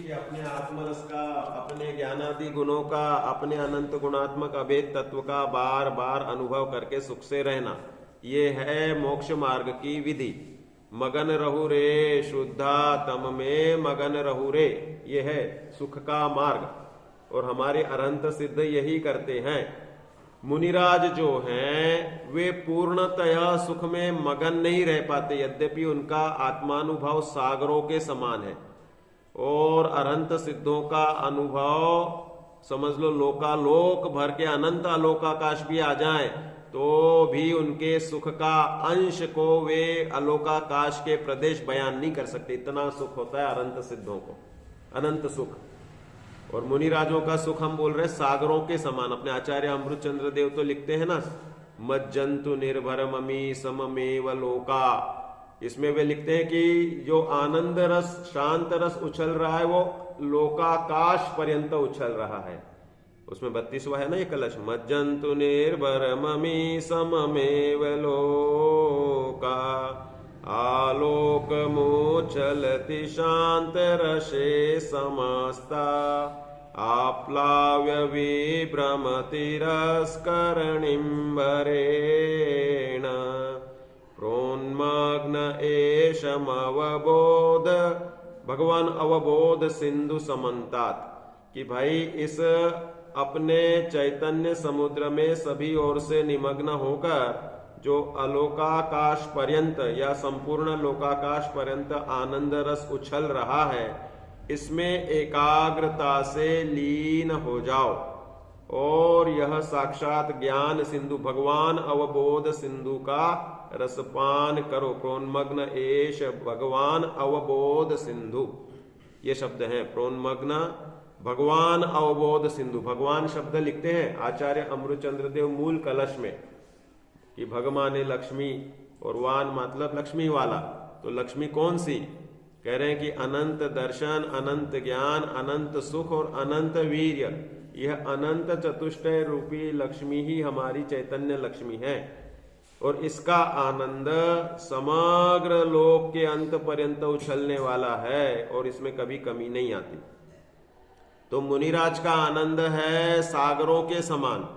कि अपने आत्मरस का, अपने ज्ञानादि गुणों का, अपने अनंत गुणात्मक अभेद तत्व का बार बार अनुभव करके सुख से रहना, ये है मोक्ष मार्ग की विधि। मगन रहु रे शुद्धा तम में मगन रहु रे, ये है सुख का मार्ग और हमारे अरहंत सिद्ध यही करते हैं। मुनिराज जो हैं वे पूर्णतया सुख में मगन नहीं रह पाते, यद्यपि उनका आत्मानुभव सागरों के समान है। और अरहंत सिद्धों का अनुभव समझ लो लोकालोक भर के अनंत अलोकाकाश भी आ जाए तो भी उनके सुख का अंश को वे अलोकाकाश के प्रदेश बयान नहीं कर सकते, इतना सुख होता है अरहंत सिद्धों को, अनंत सुख। और मुनिराजों का सुख हम बोल रहे सागरों के समान। अपने आचार्य अमृत चंद्र देव तो लिखते हैं ना, मज्जंतु निर्भर ममी सममेव लोका, इसमें वे लिखते हैं कि जो आनंद रस शांत रस उछल रहा है वो लोकाकाश पर्यंत उछल रहा है। उसमें 32वां है ना ये कलश, मज्जंतु निर्भर ममी सममेव लोका आलोक मोचलति शांत रसे समस्ता आप्लाव्य विभ्रमतिरस्करणिम्बरेण प्रोन्मग्न एषमवबोध। भगवान अवबोध सिंधु समन्तात, कि भाई इस अपने चैतन्य समुद्र में सभी ओर से निमग्न होकर जो अलोकाकाश पर्यंत या संपूर्ण लोकाकाश पर्यंत आनंद रस उछल रहा है, इसमें एकाग्रता से लीन हो जाओ और यह साक्षात ज्ञान सिंधु भगवान अवबोध सिंधु का रसपान करो। प्रोन्मग्न एष भगवान अवबोध सिंधु, ये शब्द हैं प्रोन्मग्न भगवान अवबोध सिंधु। भगवान शब्द लिखते हैं आचार्य अमृत चंद्र देव मूल कलश में कि भगवान लक्ष्मी और वान मतलब लक्ष्मी वाला। तो लक्ष्मी कौन सी? कह रहे हैं कि अनंत दर्शन, अनंत ज्ञान, अनंत सुख और अनंत वीर्य, यह अनंत चतुष्टय रूपी लक्ष्मी ही हमारी चैतन्य लक्ष्मी है और इसका आनंद समग्र लोक के अंत पर्यंत उछलने वाला है और इसमें कभी कमी नहीं आती। तो मुनिराज का आनंद है सागरों के समान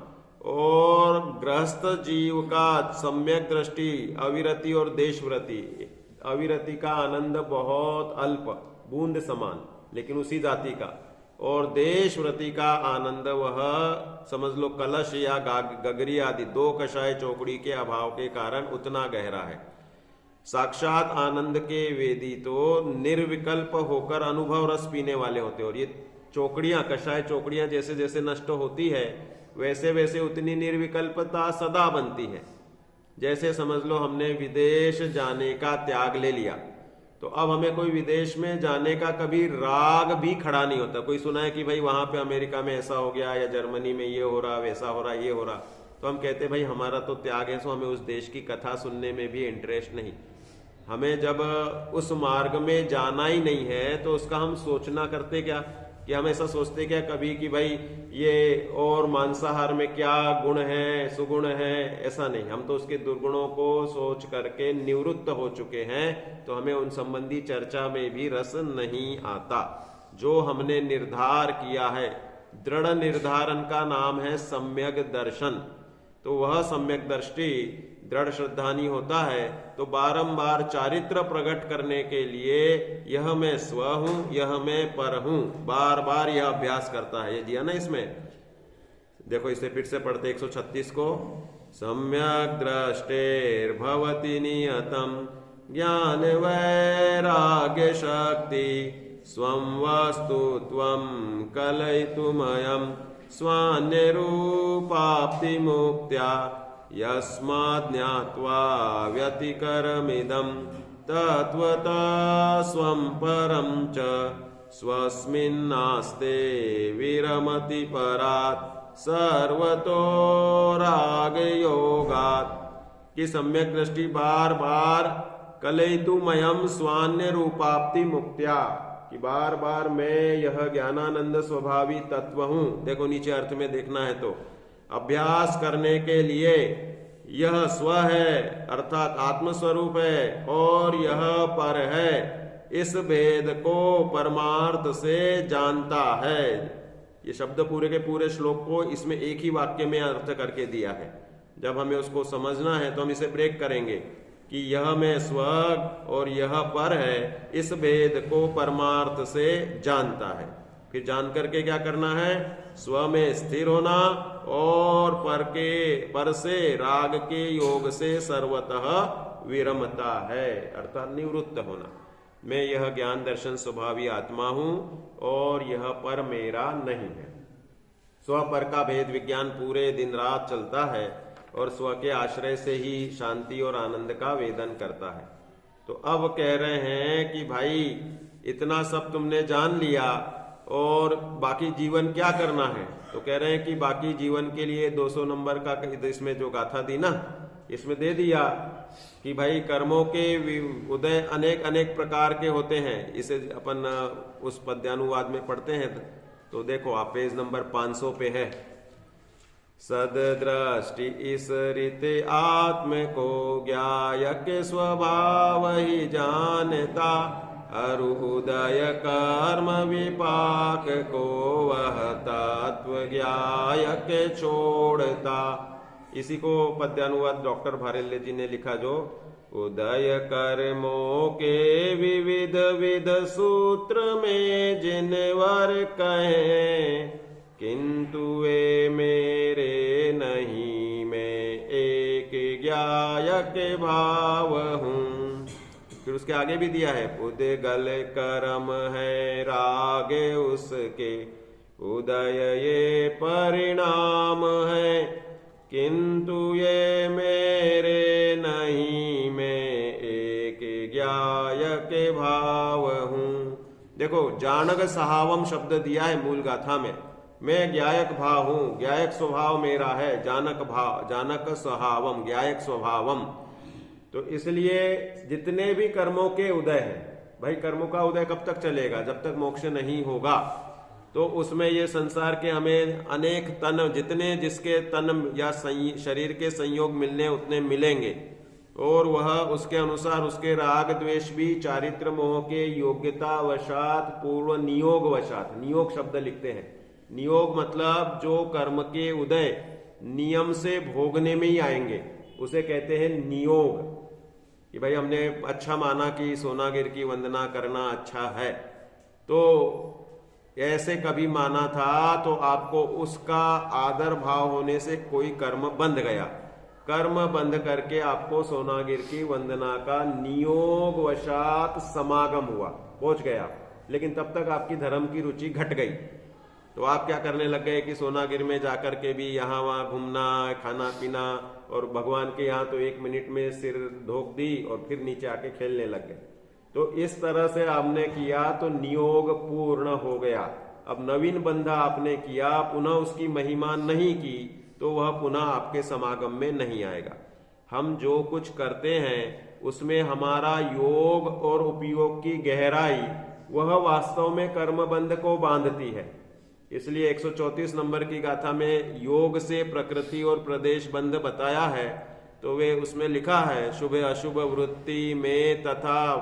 और गृहस्थ जीव का सम्यक दृष्टि, अविरति और देशव्रति, अविरति का आनंद बहुत अल्प बूंद समान लेकिन उसी जाति का, और देशव्रति का आनंद वह समझ लो कलश या गगरी आदि दो कषाय चौकड़ी के अभाव के कारण उतना गहरा है। साक्षात आनंद के वेदी तो निर्विकल्प होकर अनुभव रस पीने वाले होते, और ये चौकड़ियां, कषाय चौकड़ियां जैसे जैसे नष्ट होती है वैसे वैसे उतनी निर्विकल्पता सदा बनती है। जैसे समझ लो हमने विदेश जाने का त्याग ले लिया तो अब हमें कोई विदेश में जाने का कभी राग भी खड़ा नहीं होता। कोई सुना है कि भाई वहां पे अमेरिका में ऐसा हो गया या जर्मनी में ये हो रहा, वैसा हो रहा, ये हो रहा, तो हम कहते भाई हमारा तो त्याग है, सो हमें उस देश की कथा सुनने में भी इंटरेस्ट नहीं। हमें जब उस मार्ग में जाना ही नहीं है तो उसका हम सोचना करते क्या कि हम ऐसा सोचते क्या कभी कि भाई ये और मांसाहार में क्या गुण है, सुगुण है, ऐसा नहीं। हम तो उसके दुर्गुणों को सोच करके निवृत्त हो चुके हैं, तो हमें उन संबंधी चर्चा में भी रस नहीं आता। जो हमने निर्धार किया है, दृढ़ निर्धारण का नाम है सम्यक दर्शन। तो वह सम्यक दृष्टि दृढ़ श्रद्धानी होता है तो बारंबार चारित्र प्रकट करने के लिए यह मैं स्व हूं, यह मैं पर हूं, बार बार यह अभ्यास करता है। ये दिया ना इसमें, देखो इसे फिर से पढ़ते 136 को, सम्यक दृष्टेर्भवति नियतम ज्ञान वैराग्य शक्ति स्वं वस्तु त्वं कलयितुमयम् स्वान्य रूपाप्ति मुक्त्या यस्माद् ज्ञात्वा व्यतिकरमिदं तत्वतः स्वं परं च स्वस्मिन्नास्ते विरमति परात् सर्वतो रागयोगात्। कि सम्यक दृष्टि बार बार कलयितुमयम् स्वान्य रूपाप्ति मुक्त्या, कि बार बार मैं यह ज्ञानानंद स्वभावी तत्व हूं। देखो नीचे अर्थ में देखना है तो अभ्यास करने के लिए यह स्व है अर्थात आत्मस्वरूप है और यह पर है, इस भेद को परमार्थ से जानता है। ये शब्द पूरे के पूरे श्लोक को इसमें एक ही वाक्य में अर्थ करके दिया है। जब हमें उसको समझना है तो हम इसे ब्रेक करेंगे कि यह में स्वर्ग और यह पर है, इस भेद को परमार्थ से जानता है। फिर जान करके क्या करना है? स्व में स्थिर होना और पर से राग के योग से सर्वतः विरमता है, अर्थात निवृत्त होना। मैं यह ज्ञान दर्शन स्वभावी आत्मा हूं और यह पर मेरा नहीं है। स्व पर का भेद विज्ञान पूरे दिन रात चलता है और स्व के आश्रय से ही शांति और आनंद का वेदन करता है। तो अब कह रहे हैं कि भाई इतना सब तुमने जान लिया और बाकी जीवन क्या करना है? तो कह रहे हैं कि बाकी जीवन के लिए 200 नंबर का इसमें जो गाथा दी ना, इसमें दे दिया कि भाई कर्मों के उदय अनेक अनेक प्रकार के होते हैं। इसे अपन उस पद्यानुवाद में पढ़ते हैं। तो देखो आप पेज नंबर 500 पे है। सददृष्टि इस रीते आत्म को ज्ञायक स्वभाव ही जानता, अरुदय कर्म विपाक को वह तत्व ज्ञायक छोड़ता। इसी को पद्यानुवाद डॉक्टर भारल्य जी ने लिखा, जो उदय कर्मों के विविध विध सूत्र में जिनवर कहें, किंतु वे मेरे नहीं, मैं एक ज्ञायक भाव हूं। फिर उसके आगे भी दिया है, उदगल कर्म है राग उसके, उदय ये परिणाम है, किंतु ये मेरे नहीं, मैं एक ज्ञायक भाव हूं। देखो जानक सहावम शब्द दिया है मूल गाथा में। मैं ज्ञायक भाव हूं, ज्ञायक स्वभाव मेरा है, जानक भाव, जानक सहावम, ज्ञायक स्वभावम। तो इसलिए जितने भी कर्मों के उदय हैं, भाई कर्मों का उदय कब तक चलेगा? जब तक मोक्ष नहीं होगा। तो उसमें ये संसार के हमें अनेक तन, जितने जिसके तन या शरीर के संयोग मिलने उतने मिलेंगे, और वह उसके अनुसार उसके राग द्वेष भी चारित्र मोह के योग्यता वशात पूर्व नियोग वशात, नियोग शब्द लिखते हैं। नियोग मतलब जो कर्म के उदय नियम से भोगने में ही आएंगे, उसे कहते हैं नियोग। कि भाई हमने अच्छा माना कि सोनागिर की वंदना करना अच्छा है, तो ऐसे कभी माना था तो आपको उसका आदर भाव होने से कोई कर्म बंध गया। कर्म बंध करके आपको सोनागिर की वंदना का नियोग वशात समागम हुआ, पहुंच गया। लेकिन तब तक आपकी धर्म की रुचि घट गई। तो आप क्या करने लग गए कि सोनागिर में जाकर के भी यहाँ वहाँ घूमना, खाना पीना, और भगवान के यहाँ तो 1 मिनट में सिर धोक दी और फिर नीचे आके खेलने लग गए। तो इस तरह से आपने किया तो नियोग पूर्ण हो गया। अब नवीन बंधा आपने किया, पुनः उसकी महिमा नहीं की, तो वह पुनः आपके समागम में नहीं आएगा। हम जो कुछ करते हैं उसमें हमारा योग और उपयोग की गहराई वह वास्तव में कर्मबंध को बांधती है। इसलिए 134 नंबर की गाथा में योग से प्रकृति और प्रदेश बंध बताया है। तो वे उसमें लिखा है, शुभ अशुभ वृत्ति में तथा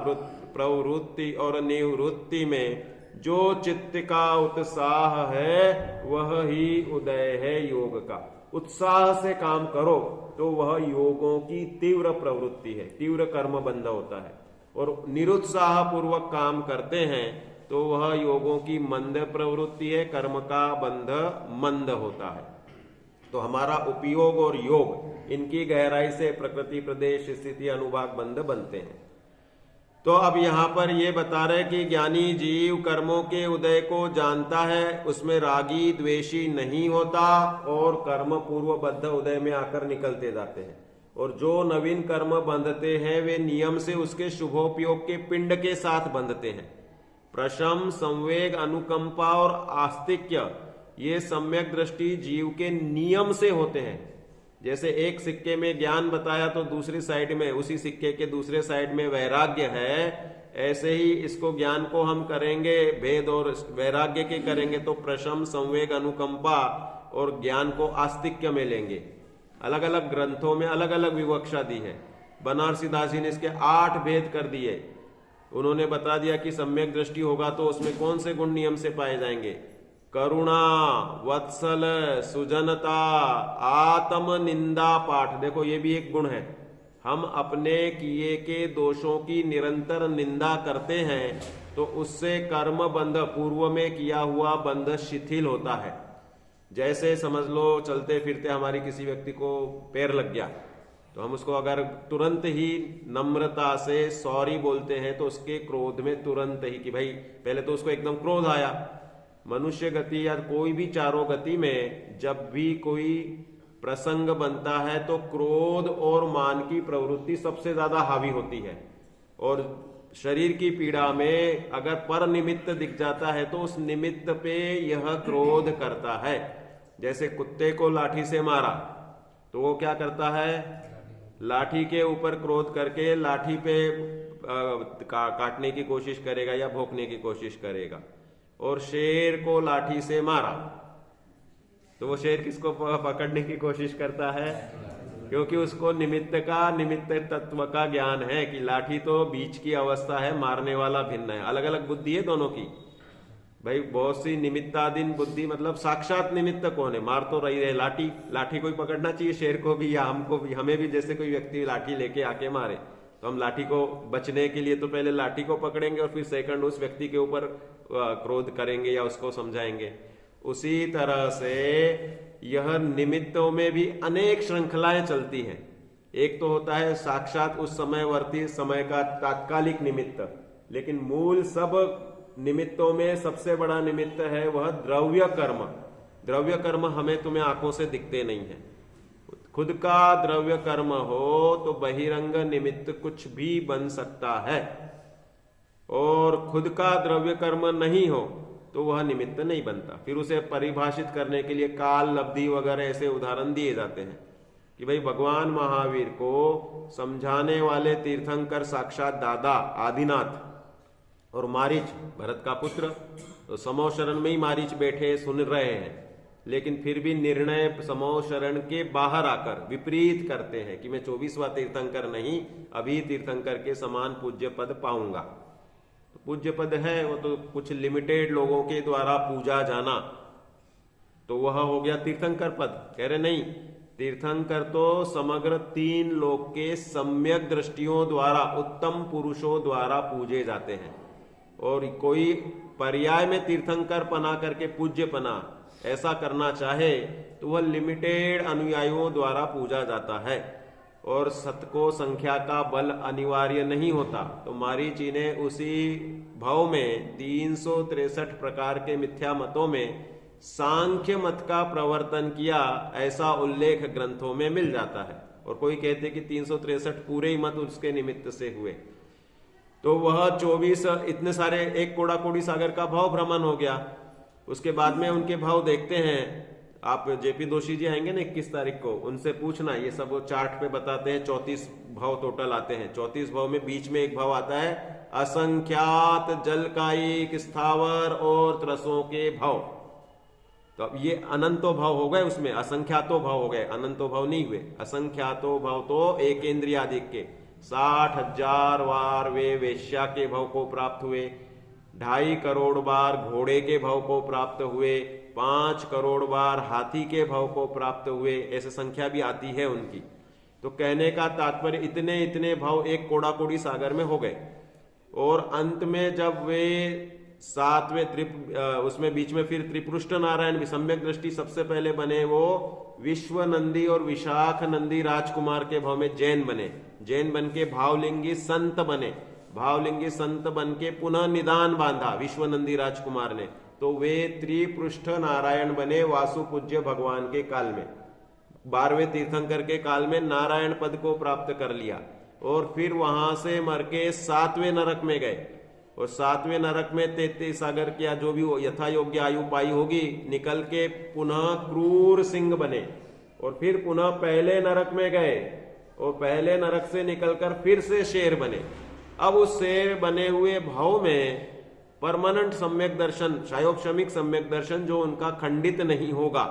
प्रवृत्ति और निवृत्ति में जो चित्त का उत्साह है वह ही उदय है योग का। उत्साह से काम करो तो वह योगों की तीव्र प्रवृत्ति है, तीव्र कर्म बंध होता है। और निरुत्साह पूर्वक काम करते हैं तो वह योगों की मंद प्रवृत्ति है, कर्म का बंध मंद होता है। तो हमारा उपयोग और योग, इनकी गहराई से प्रकृति प्रदेश स्थिति अनुभाग बंध बनते हैं। तो अब यहां पर ये बता रहे कि ज्ञानी जीव कर्मों के उदय को जानता है, उसमें रागी द्वेषी नहीं होता और कर्म पूर्वबद्ध उदय में आकर निकलते जाते हैं। और जो नवीन कर्म बंधते हैं वे नियम से उसके शुभोपयोग के पिंड के साथ बंधते हैं। प्रशम, संवेग, अनुकंपा और आस्तिक्य ये सम्यक दृष्टि जीव के नियम से होते हैं। जैसे एक सिक्के में ज्ञान बताया तो दूसरी साइड में, उसी सिक्के के दूसरे साइड में वैराग्य है, ऐसे ही इसको ज्ञान को हम करेंगे भेद और वैराग्य के करेंगे तो प्रशम, संवेग, अनुकंपा और ज्ञान को आस्तिक्य में लेंगे। अलग अलग ग्रंथों में अलग अलग विवक्षा दी है। बनारसी दास जी ने इसके 8 भेद कर दिए। उन्होंने बता दिया कि सम्यक दृष्टि होगा तो उसमें कौन से गुण नियम से पाए जाएंगे? करुणा, वत्सल, सुजनता, आत्म निंदा पाठ। देखो ये भी एक गुण है। हम अपने किए के दोषों की निरंतर निंदा करते हैं तो उससे कर्म बंध, पूर्व में किया हुआ बंध शिथिल होता है। जैसे समझ लो चलते फिरते हमारी किसी व्यक्ति को पैर लग गया तो हम उसको अगर तुरंत ही नम्रता से सॉरी बोलते हैं तो उसके क्रोध में तुरंत ही कि भाई, पहले तो उसको एकदम क्रोध आया। मनुष्य गति या कोई भी चारों गति में जब भी कोई प्रसंग बनता है तो क्रोध और मान की प्रवृत्ति सबसे ज्यादा हावी होती है। और शरीर की पीड़ा में अगर पर निमित्त दिख जाता है तो उस निमित्त पे यह क्रोध करता है। जैसे कुत्ते को लाठी से मारा तो वो क्या करता है? लाठी के ऊपर क्रोध करके लाठी पे काटने की कोशिश करेगा या भोंकने की कोशिश करेगा। और शेर को लाठी से मारा तो वो शेर किसको पकड़ने की कोशिश करता है? क्योंकि उसको निमित्त तत्व का ज्ञान है कि लाठी तो बीच की अवस्था है, मारने वाला भिन्न है। अलग अलग बुद्धि है दोनों की। भाई बहुत सी निमित्ताधीन बुद्धि, मतलब साक्षात निमित्त कौन है? मार तो रही है लाठी। लाठी कोई पकड़ना चाहिए शेर को भी या हमको भी। हमें भी जैसे कोई व्यक्ति लाठी लेके आके मारे तो हम लाठी को बचने के लिए तो पहले लाठी को पकड़ेंगे और फिर सेकंड उस व्यक्ति के ऊपर क्रोध करेंगे या उसको समझाएंगे। उसी तरह से यह निमित्तों में भी अनेक श्रृंखलाएं चलती हैं। एक तो होता है साक्षात उस समयवर्ती समय का तात्कालिक निमित्त, लेकिन मूल सब निमित्तों में सबसे बड़ा निमित्त है वह द्रव्य कर्म। द्रव्य कर्म हमें तुम्हें आंखों से दिखते नहीं है। खुद का द्रव्य कर्म हो तो बहिरंग निमित्त कुछ भी बन सकता है, और खुद का द्रव्य कर्म नहीं हो तो वह निमित्त नहीं बनता। फिर उसे परिभाषित करने के लिए काल, लब्धि वगैरह ऐसे उदाहरण दिए जाते हैं कि भाई भगवान महावीर को समझाने वाले तीर्थंकर साक्षात दादा आदिनाथ और मारीच भरत का पुत्र, तो समो शरण में ही मारीच बैठे सुन रहे हैं, लेकिन फिर भी निर्णय समो शरण के बाहर आकर विपरीत करते हैं कि मैं 24वां तीर्थंकर नहीं, अभी तीर्थंकर के समान पूज्य पद पाऊंगा। तो पूज्य पद है वो तो कुछ लिमिटेड लोगों के द्वारा पूजा जाना, तो वह हो गया तीर्थंकर पद। कह रहे नहीं, तीर्थंकर तो समग्र 3 लोक के सम्यक दृष्टियों द्वारा, उत्तम पुरुषों द्वारा पूजे जाते हैं। और कोई पर्याय में तीर्थंकर पना करके पूज्य पना ऐसा करना चाहे तो वह लिमिटेड अनुयायियों द्वारा पूजा जाता है, और सत को संख्या का बल अनिवार्य नहीं होता। तो मारीची ने उसी भाव में 363 प्रकार के मिथ्या मतों में सांख्य मत का प्रवर्तन किया, ऐसा उल्लेख ग्रंथों में मिल जाता है। और कोई कहते कि 363 पूरे ही मत उसके निमित्त से हुए, तो वह 24 इतने सारे एक कोड़ा कोड़ी सागर का भाव भ्रमण हो गया। उसके बाद में उनके भाव देखते हैं। आप जेपी दोषी जी आएंगे ना 21 तारीख को, उनसे पूछना, ये सब वो चार्ट पे बताते हैं। 34 भाव टोटल आते हैं। 34 भाव में बीच में एक भाव आता है असंख्यात जलकायिक स्थावर और त्रसों के भाव। तो अब ये अनंतो भाव हो गए, उसमें असंख्यातो भाव हो गए, अनंतो भाव नहीं हुए। असंख्यातो भाव तो एक इंद्रियादिक के 60,000 बार वे वेश्या के भाव को प्राप्त हुए, 2.5 करोड़ बार घोड़े के भाव को प्राप्त हुए, 5 करोड़ बार हाथी के भाव को प्राप्त हुए, ऐसे संख्या भी आती है उनकी। तो कहने का तात्पर्य इतने इतने भाव एक कोड़ा कोड़ी सागर में हो गए। और अंत में जब वे 7वें उसमें बीच में फिर त्रिपुरुष्ट नारायण भी सम्यक दृष्टि सबसे पहले बने, वो विश्व नंदी और विशाख नंदी राजकुमार के भाव में जैन बने। जैन बन के भावलिंगी संत बने, भावलिंगी संत बन के पुनः निदान बांधा विश्वनंदी राजकुमार ने, तो वे त्रिपृष्ठ नारायण बने वासु पूज्य भगवान के काल में। 12वें तीर्थंकर के काल में नारायण पद को प्राप्त कर लिया, और फिर वहां से मर के 7वें नरक में गए, और 7वें नरक में 33 सागर किया जो भी यथा योग्य आयु पाई होगी, निकल के पुनः क्रूर सिंह बने, और फिर पुनः पहले नरक में गए, और पहले नरक से निकलकर फिर से शेर बने। अब उस शेर बने हुए भाव में परमानेंट सम्यक दर्शन, शायोक्षमिक सम्यक दर्शन जो उनका खंडित नहीं होगा,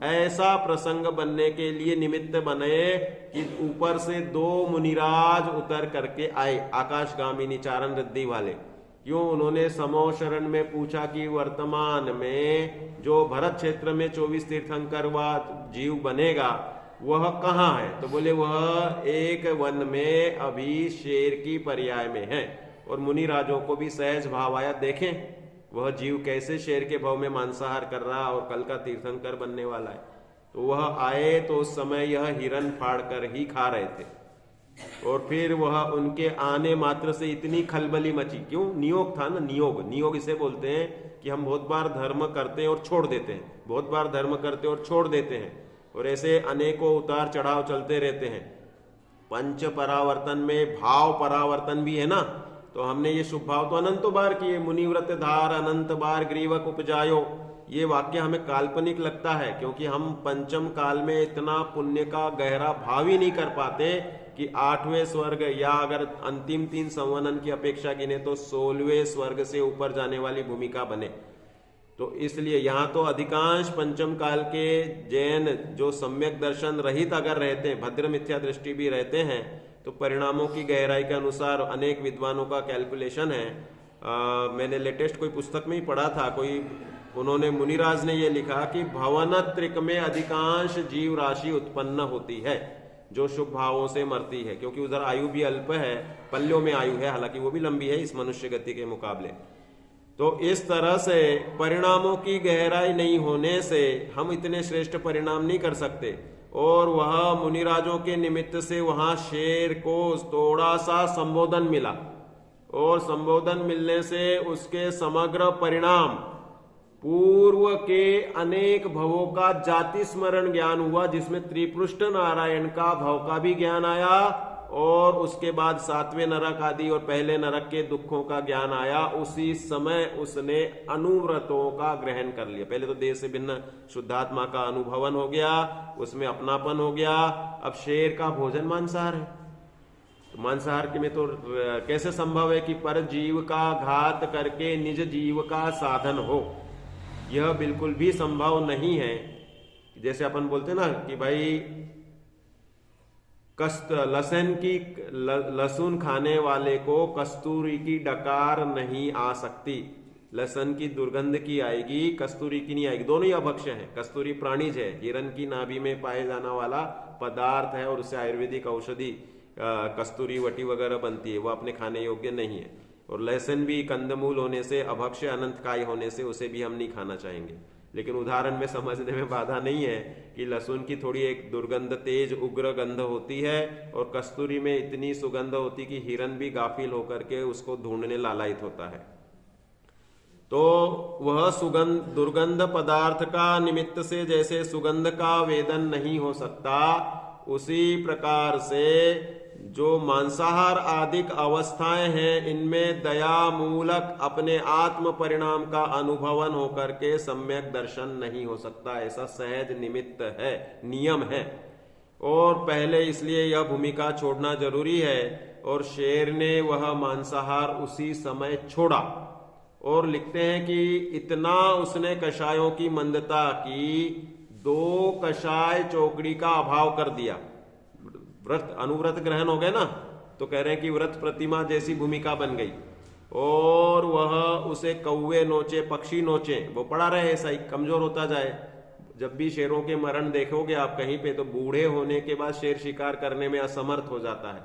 ऐसा प्रसंग बनने के लिए निमित्त बने कि ऊपर से 2 मुनिराज उतर करके आए, आकाशगामिनी चारण रिद्धि वाले। क्यों? उन्होंने समो शरण में पूछा कि वर्तमान में जो भरत क्षेत्र में 24 तीर्थंकर व जीव बनेगा वह कहाँ है? तो बोले वह एक वन में अभी शेर की पर्याय में है। और मुनि राजों को भी सहज भाव आया, देखें वह जीव कैसे शेर के भाव में मांसाहार कर रहा और कल का तीर्थंकर बनने वाला है। तो वह आए तो उस समय यह हिरण फाड़ कर ही खा रहे थे। और फिर वह उनके आने मात्र से इतनी खलबली मची। क्यों? नियोग था ना, नियोग। नियोग इसे बोलते हैं कि हम बहुत बार धर्म करते हैं और छोड़ देते हैं, बहुत बार धर्म करते और छोड़ देते हैं, और ऐसे अनेकों उतार चढ़ाव चलते रहते हैं। पंच परावर्तन में भाव परावर्तन भी है ना। तो हमने ये शुभ भाव तो अनंत बार किए, मुनिव्रत धार अनंत बार ग्रीवक उपजायो। ये वाक्य हमें काल्पनिक लगता है क्योंकि हम पंचम काल में इतना पुण्य का गहरा भाव ही नहीं कर पाते कि 8वें स्वर्ग या अगर अंतिम 3 संवनन की अपेक्षा गिने तो 16वें स्वर्ग से ऊपर जाने वाली भूमिका बने। तो इसलिए यहाँ तो अधिकांश पंचम काल के जैन जो सम्यक दर्शन रहित अगर रहते हैं, भद्र मिथ्या दृष्टि भी रहते हैं, तो परिणामों की गहराई के अनुसार अनेक विद्वानों का कैलकुलेशन है। मैंने लेटेस्ट कोई पुस्तक में ही पढ़ा था, कोई उन्होंने मुनिराज ने ये लिखा कि भवनत्रिक में अधिकांश जीव राशि उत्पन्न होती है जो शुभ भावों से मरती है, क्योंकि उधर आयु भी अल्प है, पल्यों में आयु है, हालांकि वो भी लंबी है इस मनुष्य गति के मुकाबले। तो इस तरह से परिणामों की गहराई नहीं होने से हम इतने श्रेष्ठ परिणाम नहीं कर सकते। और वह मुनिराजों के निमित्त से वहां शेर को थोड़ा सा संबोधन मिला, और संबोधन मिलने से उसके समग्र परिणाम पूर्व के अनेक भवों का जाति स्मरण ज्ञान हुआ, जिसमें त्रिपृष्ठ नारायण का भव का भी ज्ञान आया, और उसके बाद 7वें नरक आदि और पहले नरक के दुखों का ज्ञान आया। उसी समय उसने अनुव्रतों का ग्रहण कर लिया। पहले तो देह से भिन्न शुद्धात्मा का अनुभवन हो गया, उसमें अपनापन हो गया। अब शेर का भोजन मांसाहार है, तो मांसाहार में तो कैसे संभव है कि पर जीव का घात करके निज जीव का साधन हो? यह बिल्कुल भी संभव नहीं है। जैसे अपन बोलते ना कि भाई लहसुन खाने वाले को कस्तूरी की डकार नहीं आ सकती। लहसुन की दुर्गंध की आएगी, कस्तूरी की नहीं आएगी। दोनों ही अभक्ष्य हैं। कस्तूरी प्राणिज है, हिरण की नाभि में पाए जाने वाला पदार्थ है, और उससे आयुर्वेदिक औषधि कस्तूरी वटी वगैरह बनती है, वो अपने खाने योग्य नहीं है। और लहसुन भी कंदमूल होने से, अभक्ष्य अनंतकाय होने से उसे भी हम नहीं खाना चाहेंगे। लेकिन उदाहरण में समझने में बाधा नहीं है कि लहसुन की थोड़ी एक दुर्गंध, तेज उग्र गंध होती है, और कस्तूरी में इतनी सुगंध होती कि हिरण भी गाफिल होकर के उसको ढूंढने लालायित होता है। तो वह सुगंध दुर्गंध पदार्थ का निमित्त से जैसे सुगंध का वेदन नहीं हो सकता, उसी प्रकार से जो मांसाहार आदिक अवस्थाएं हैं, इनमें दया मूलक अपने आत्म परिणाम का अनुभवन होकर के सम्यक दर्शन नहीं हो सकता। ऐसा सहज निमित्त है, नियम है। और पहले इसलिए यह भूमिका छोड़ना जरूरी है। और शेर ने वह मांसाहार उसी समय छोड़ा। और लिखते हैं कि इतना उसने कषायों की मंदता की, 2 कषाय चौकड़ी का अभाव कर दिया। व्रत अनुव्रत ग्रहण हो गए ना, तो कह रहे हैं कि व्रत प्रतिमा जैसी भूमिका बन गई। और वह उसे कौवे नोचे, पक्षी नोचे, वो पड़ा रहे ऐसा ही कमजोर होता जाए। जब भी शेरों के मरण देखोगे आप कहीं पे, तो बूढ़े होने के बाद शेर शिकार करने में असमर्थ हो जाता है,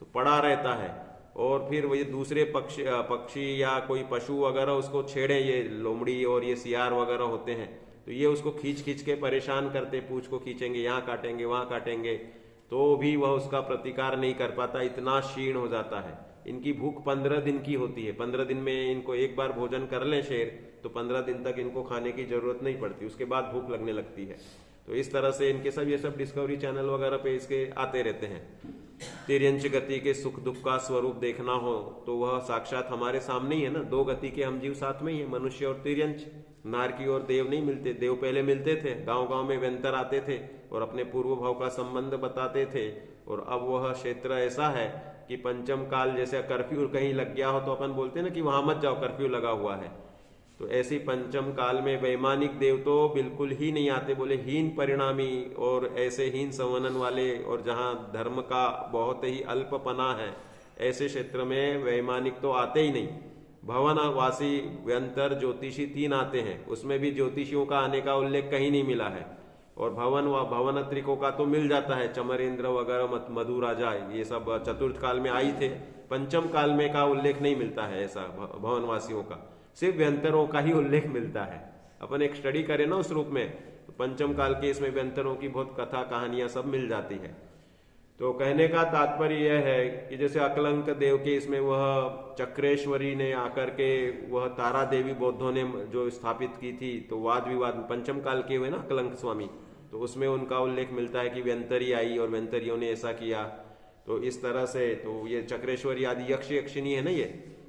तो पड़ा रहता है। और फिर वो ये दूसरे पक्षी या कोई पशु वगैरह उसको छेड़े, ये लोमड़ी और ये सियार वगैरह होते हैं, तो ये उसको खींच खींच के परेशान करते, पूंछ को खींचेंगे, यहाँ काटेंगे वहां काटेंगे, तो भी वह उसका प्रतिकार नहीं कर पाता, इतना क्षीण हो जाता है। इनकी भूख 15 दिन की होती है। 15 दिन में इनको एक बार भोजन कर लें शेर, तो 15 दिन तक इनको खाने की जरूरत नहीं पड़ती, उसके बाद भूख लगने लगती है। तो इस तरह से इनके सब ये सब डिस्कवरी चैनल वगैरह पे इसके आते रहते हैं। तिर्यंच गति के सुख दुख का स्वरूप देखना हो तो वह साक्षात हमारे सामने ही है ना। 2 गति के हम जीव साथ में ही है, मनुष्य और तिर्यंच। नारकी और देव नहीं मिलते। देव पहले मिलते थे, गांव गांव में व्यंतर आते थे और अपने पूर्व भाव का संबंध बताते थे। और अब वह क्षेत्र ऐसा है कि पंचम काल जैसे कर्फ्यू कहीं लग गया हो तो अपन बोलते हैं ना कि वहां मत जाओ, कर्फ्यू लगा हुआ है। तो ऐसी पंचम काल में वैमानिक देव तो बिल्कुल ही नहीं आते, बोले हीन परिणामी और ऐसे हीन संवनन वाले, और जहां धर्म का बहुत ही अल्पपना है ऐसे क्षेत्र में वैमानिक तो आते ही नहीं। भवनवासी, व्यंतर, ज्योतिषी 3 आते हैं, उसमें भी ज्योतिषियों का आने का उल्लेख कहीं नहीं मिला है। और भवनत्रिकों का तो मिल जाता है, चमरेंद्र वगैरह, मधु राजा, ये सब चतुर्थ काल में आई थे। पंचम काल में का उल्लेख नहीं मिलता है ऐसा भवनवासियों का, सिर्फ व्यंतरों का ही उल्लेख मिलता है। अपन एक स्टडी करें ना उस रूप में, तो पंचम काल के इसमें व्यंतरों की बहुत कथा कहानियां सब मिल जाती है। तो कहने का तात्पर्य यह है कि जैसे अकलंक देव के इसमें वह चक्रेश्वरी ने आकर के वह तारा देवी बौद्धों ने जो स्थापित की थी, तो वाद विवाद पंचम काल के हुए ना अकलंक स्वामी, तो उसमें उनका उल्लेख मिलता है कि व्यंतरी आई और व्यंतरियों ने ऐसा किया। तो इस तरह से तो ये चक्रेश्वरी आदि यक्ष यक्षिणी है ना ये,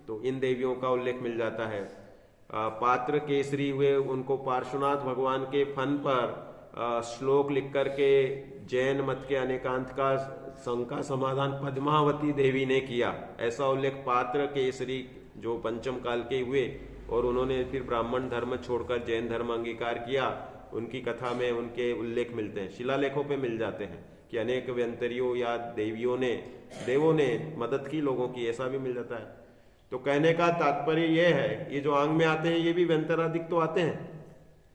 तो इन देवियों का उल्लेख मिल जाता है। पात्र केसरी हुए, उनको पार्श्वनाथ भगवान के फन पर श्लोक लिख करके जैन मत के अनेकांत का शंका समाधान पद्मावती देवी ने किया, ऐसा उल्लेख पात्र केसरी जो पंचम काल के हुए, और उन्होंने फिर ब्राह्मण धर्म छोड़कर जैन धर्म अंगीकार किया। उनकी कथा में उनके उल्लेख मिलते हैं, शिलालेखों पे मिल जाते हैं कि अनेक व्यंतरियों या देवियों ने, देवों ने मदद की लोगों की, ऐसा भी मिल जाता है। तो कहने का तात्पर्य यह है, ये जो आंग में आते हैं ये भी व्यंतराधिक तो आते हैं,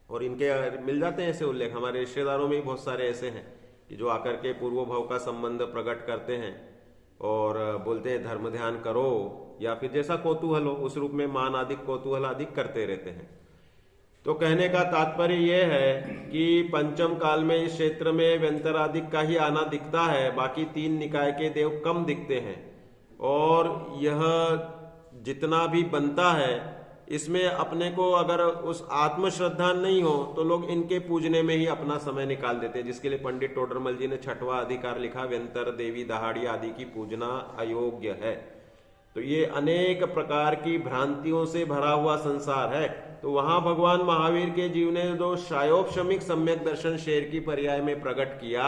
और इनके मिल जाते हैं ऐसे उल्लेख। हमारे रिश्तेदारों में भी बहुत सारे ऐसे हैं कि जो आकर के पूर्व भाव का संबंध प्रकट करते हैं और बोलते हैं धर्म ध्यान करो, या फिर जैसा कौतूहल हो उस रूप में मान आदि कौतूहल आदि करते रहते हैं। तो कहने का तात्पर्य यह है कि पंचम काल में इस क्षेत्र में व्यंतराधिक का ही आना दिखता है, बाकी 3 निकाय के देव कम दिखते हैं। और यह जितना भी बनता है इसमें अपने को अगर उस आत्मश्रद्धा नहीं हो तो लोग इनके पूजने में ही अपना समय निकाल देते हैं, जिसके लिए पंडित टोडरमल जी ने 6वां अधिकार लिखा, व्यंतर देवी दहाड़ी आदि की पूजना अयोग्य है। तो ये अनेक प्रकार की भ्रांतियों से भरा हुआ संसार है। तो वहां भगवान महावीर के जीव ने जो शायोपशमिक सम्यक दर्शन शेर की पर्याय में प्रकट किया,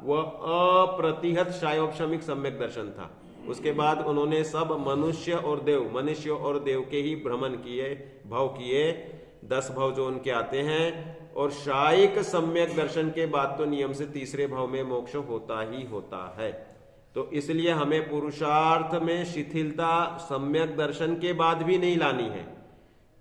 वह अप्रतिहत शायोपशमिक सम्यक दर्शन था। उसके बाद उन्होंने सब मनुष्य और देव के ही भ्रमण किए, भव किए, 10 भव जो उनके आते हैं। और शायिक सम्यक दर्शन के बाद तो नियम से तीसरे भव में मोक्ष होता ही होता है। तो इसलिए हमें पुरुषार्थ में शिथिलता सम्यक दर्शन के बाद भी नहीं लानी है।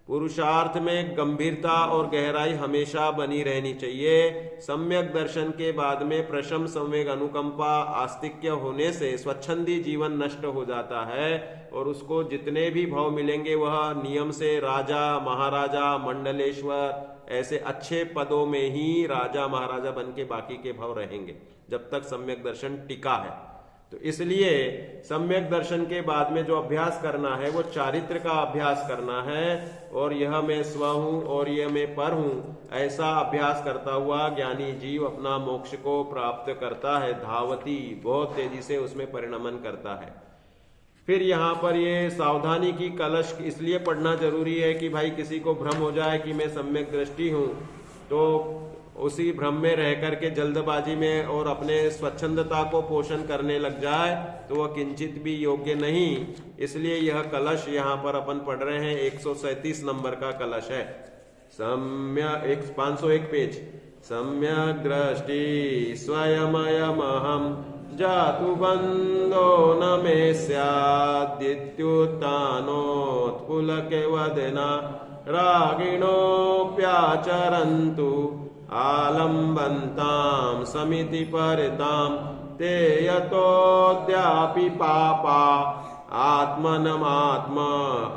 पुरुषार्थ में गंभीरता और गहराई हमेशा बनी रहनी चाहिए। सम्यक दर्शन के बाद में प्रशम, संवेग, अनुकंपा, आस्तिक्य होने से स्वच्छंदी जीवन नष्ट हो जाता है, और उसको जितने भी भाव मिलेंगे वह नियम से राजा, महाराजा, मंडलेश्वर ऐसे अच्छे पदों में ही राजा महाराजा बन के बाकी के भाव रहेंगे जब तक सम्यक दर्शन टिका है। तो इसलिए सम्यक दर्शन के बाद में जो अभ्यास करना है वो चारित्र का अभ्यास करना है, और यह मैं स्व हूं और यह मैं पर हूं, ऐसा अभ्यास करता हुआ ज्ञानी जीव अपना मोक्ष को प्राप्त करता है। धावती, बहुत तेजी से उसमें परिणमन करता है। फिर यहाँ पर ये सावधानी की कलश इसलिए पढ़ना जरूरी है कि भाई किसी को भ्रम हो जाए कि मैं सम्यक दृष्टि हूं, तो उसी भ्रम में रह करके जल्दबाजी में और अपने स्वच्छंदता को पोषण करने लग जाए तो वह किंचित भी योग्य नहीं। इसलिए यह कलश यहाँ पर अपन पढ़ रहे हैं, 137 नंबर का कलश है। 501 पेज। सम्यक दृष्टि स्वयमयमहं जातु बंधो न मे स्यादित्युत्थानोत्पुलके वदना रागिणोऽप्याचरन्तु आलम्बन्तां समिति परितां ते यतोऽद्यापि पापा आत्मनमात्म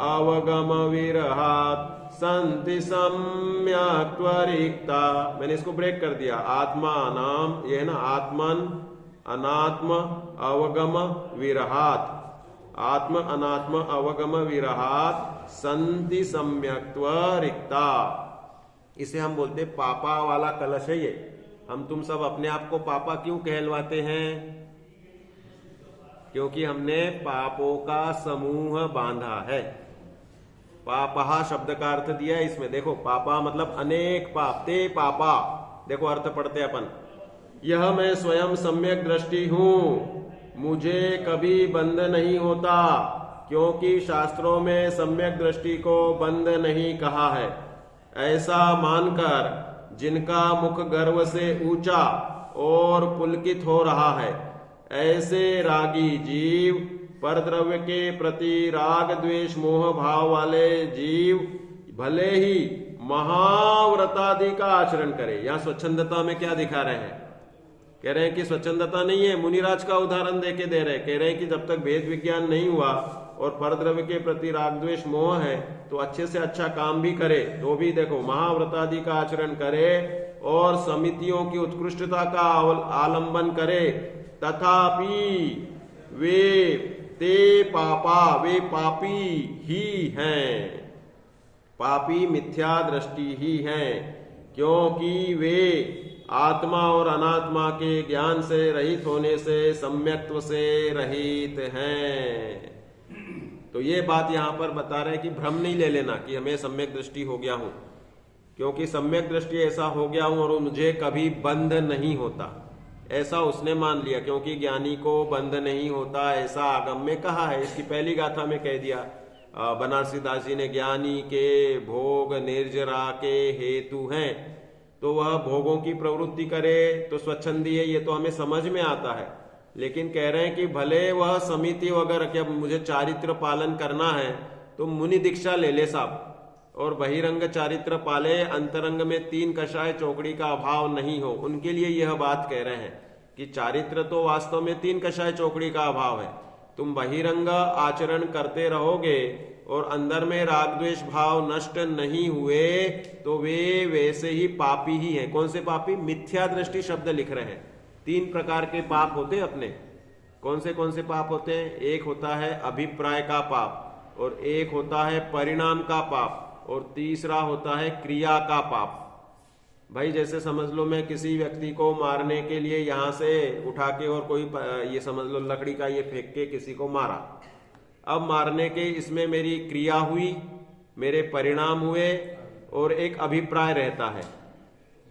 अवगम विरहात् सन्ति सम्यक् त्वरिक्ता। मैंने इसको ब्रेक कर दिया। आत्मा नाम ये है ना, आत्मन अनात्म अवगम विरहात्, आत्म अनात्म अवगम विरहात् सन्ति सम्यक् त्वरिक्ता। इसे हम बोलते पापा वाला कलश है ये। हम तुम सब अपने आप को पापा क्यों कहलवाते हैं? क्योंकि हमने पापों का समूह बांधा है। पापा शब्द का अर्थ दिया है इसमें, देखो पापा मतलब अनेक पाप, ते पापा, देखो अर्थ पढ़ते अपन। यह मैं स्वयं सम्यक दृष्टि हूं, मुझे कभी बंध नहीं होता क्योंकि शास्त्रों में सम्यक दृष्टि को बंद नहीं कहा है। ऐसा मानकर जिनका मुख गर्व से ऊंचा और पुलकित हो रहा है, ऐसे रागी जीव, परद्रव्य के प्रति राग द्वेष मोह भाव वाले जीव भले ही महाव्रतादि का आचरण करे। यहां स्वच्छंदता में क्या दिखा रहे हैं? कह रहे हैं कि स्वच्छंदता नहीं है। मुनिराज का उदाहरण देके दे रहे हैं, कह रहे हैं कि जब तक भेद विज्ञान नहीं हुआ और परद्रव्य के प्रति राग द्वेष मोह है तो अच्छे से अच्छा काम भी करे, तो भी देखो महाव्रतादि का आचरण करे और समितियों की उत्कृष्टता का आलंबन करे, तथापि वे ते पापा, वे पापी ही हैं, पापी मिथ्या दृष्टि ही हैं, क्योंकि वे आत्मा और अनात्मा के ज्ञान से रहित होने से सम्यक्त्व से रहित हैं। तो ये बात यहां पर बता रहे हैं कि भ्रम नहीं ले लेना कि हमें सम्यक दृष्टि हो गया हूं, क्योंकि सम्यक दृष्टि ऐसा हो गया हूं और मुझे कभी बंध नहीं होता, ऐसा उसने मान लिया। क्योंकि ज्ञानी को बंध नहीं होता ऐसा आगम में कहा है। इसकी पहली गाथा में कह दिया बनारसी दास जी ने, ज्ञानी के भोग निर्जरा के हेतु हैं, तो वह भोगों की प्रवृत्ति करे तो स्वच्छंदी है, ये तो हमें समझ में आता है। लेकिन कह रहे हैं कि भले वह समिति वगैरह, क्या मुझे चारित्र पालन करना है तो मुनि दीक्षा ले ले साहब, और बहिरंग चारित्र पाले, अंतरंग में 3 कषाय चौकड़ी का अभाव नहीं हो। उनके लिए यह बात कह रहे हैं कि चारित्र तो वास्तव में 3 कषाय चौकड़ी का अभाव है। तुम बहिरंग आचरण करते रहोगे और अंदर में राग द्वेष भाव नष्ट नहीं हुए तो वे वैसे ही पापी ही हैं। कौन से पापी? मिथ्या दृष्टि शब्द लिख रहे हैं। 3 प्रकार के पाप होते हैं अपने। कौन से पाप होते हैं? एक होता है अभिप्राय का पाप, और एक होता है परिणाम का पाप, और तीसरा होता है क्रिया का पाप। भाई जैसे समझ लो मैं किसी व्यक्ति को मारने के लिए यहां से उठा के और कोई ये समझ लो लकड़ी का ये फेंक के किसी को मारा। अब मारने के इसमें मेरी क्रिया हुई, मेरे परिणाम हुए, और एक अभिप्राय रहता है।